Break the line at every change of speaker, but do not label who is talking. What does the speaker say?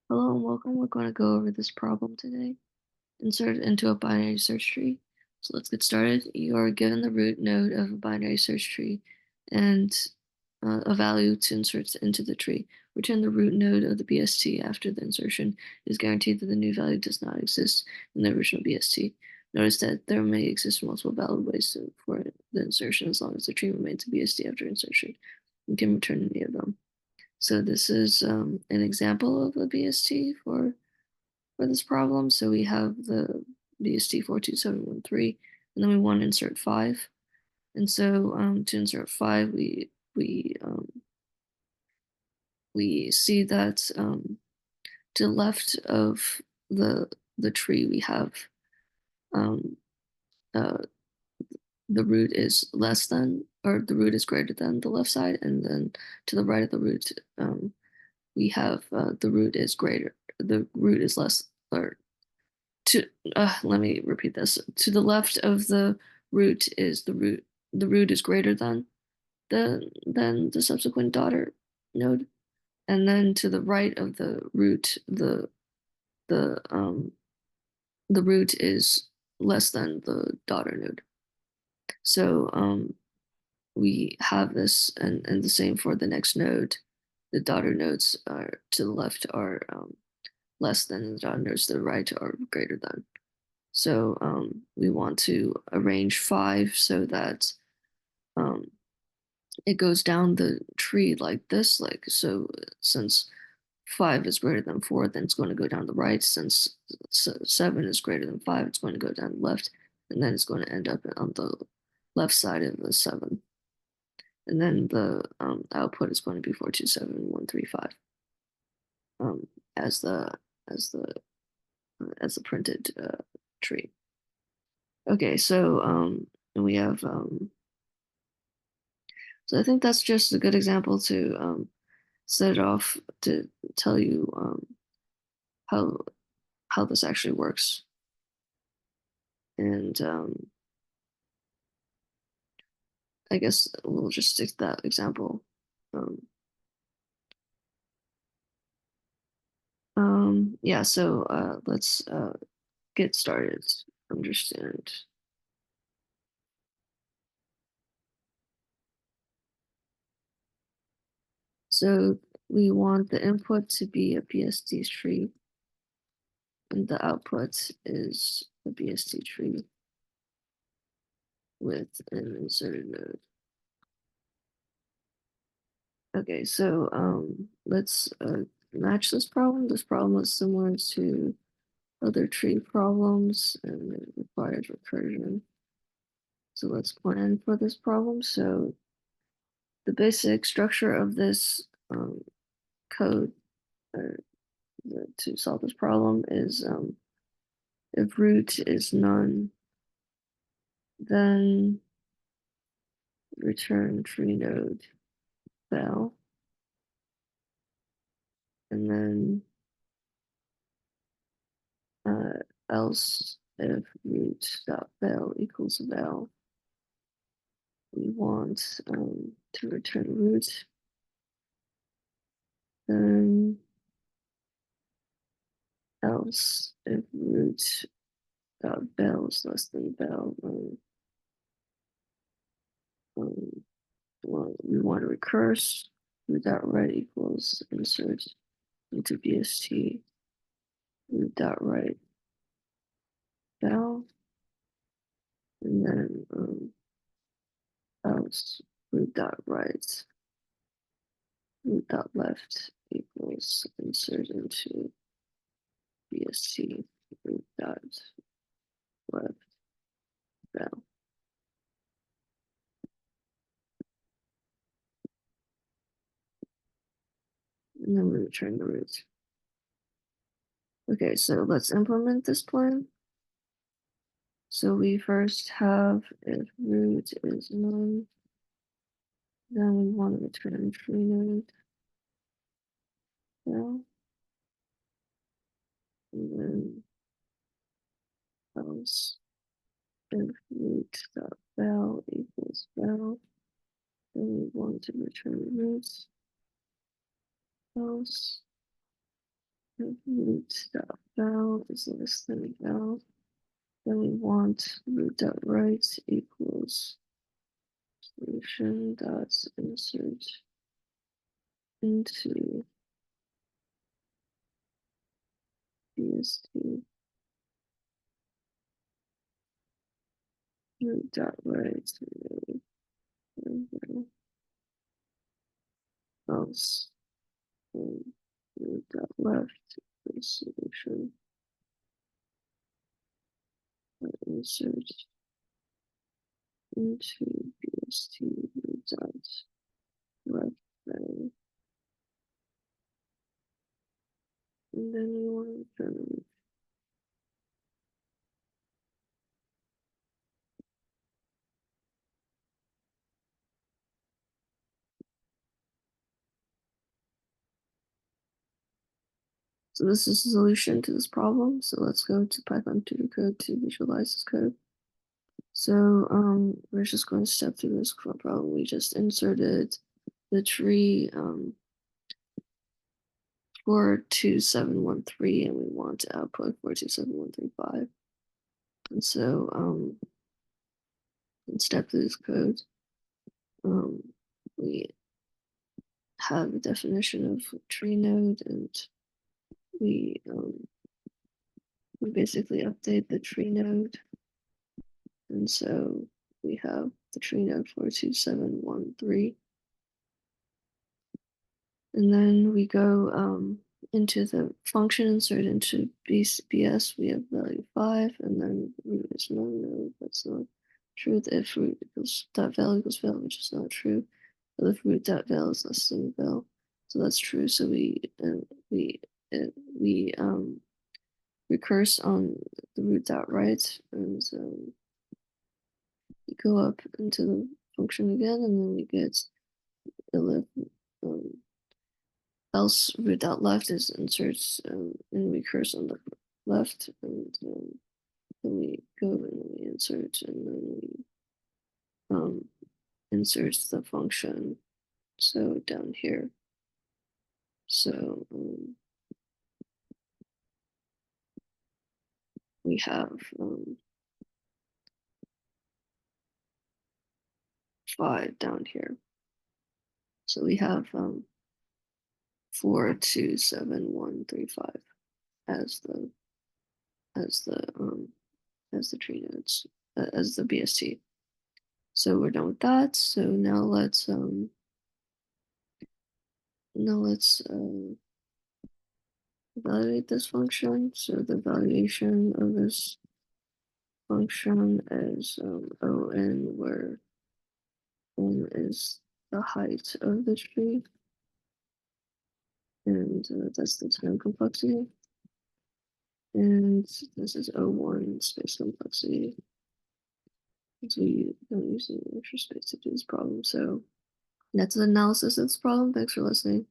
Hello and welcome. We're going to go over this problem today. Insert into a binary search tree. So let's get started. You are given the root node of a binary search tree and a value to insert into the tree. Return the root node of the BST after the insertion. It is guaranteed that the new value does not exist in the original BST. Notice that there may exist multiple valid ways for the insertion as long as the tree remains a BST after insertion. You can return any of them. So this is an example of a BST for this problem. So we have the BST 42713, and then we want to insert 5. And so to insert 5, we see that to the left of the tree we have um, uh, the root is less than, or the root is greater than the left side, and then to the right of the root we have the root is greater, the root is less, or to let me repeat this. To the left of the root is the root is greater than the subsequent daughter node, and then to the right of the root the um the root is less than the daughter node. So we have this, and the same for the next node. The daughter nodes are to the left are less than, the daughter nodes to the right are greater than. So we want to arrange 5 so that um, it goes down the tree like this. Like, so since 5 is greater than 4, then it's going to go down the right. Since 7 is greater than 5, it's going to go down the left. And then it's going to end up on the left side of the 7. And then the output is going to be 427135 um, as the as the as the printed tree. Okay, so we have so I think that's just a good example to set it off to tell you how how this actually works. And I guess we'll just stick to that example. Um, yeah, so let's get started. Understand. So we want the input to be a BSD tree, and the output is a BSD tree with an inserted node. Okay, so let's match this problem. This problem is similar to other tree problems and it requires recursion. So let's plan for this problem. So the basic structure of this code to solve this problem is if root is none, then return tree node val, and then uh, else if root dot val equals val, we want to return root, then else if root dot val is less than val, well, we want to recurse root dot right equals insert into BST root dot right val, and then else root dot right root dot left equals insert into BST root dot left val. And then we return the root. Okay, so let's implement this plan. So we first have if root is none, then we want to return tree node val, and then else if root dot val equals val, then we want to return root else root dot val is less than val. Then we want root dot right equals solution dot insert into BST root dot right else root dot left is solution dot insert into BST root dot left then. And then we want to so this is the solution to this problem. So let's go to Python 2 code to visualize this code. So we're just going to step through this problem. We just inserted the tree 42713 and we want to output 427135. And so let's step through this code. We have a definition of tree node and we basically update the tree node. And so we have the tree node 42713. And then we go into the function insert into BS, we have value 5, and then root is no, that's not true. If root equals dot val equals val, which is not true. But if root dot val is less than val, so that's true. So we recurse on the root dot right, and we go up into the function again, and then we get 11. Else root dot left is inserts and recurse on the left, and then we go and we insert, and then we insert the function. So down here, so we have 5 down here. So we have 427135 as the as the as the tree nodes as the BST. So we're done with that. So now let's evaluate this function. So the valuation of this function is on, where n is the height of the tree, and that's the time complexity. And this is O1 space complexity. So we don't use any extra space to do this problem. So that's the analysis of this problem. Thanks for listening.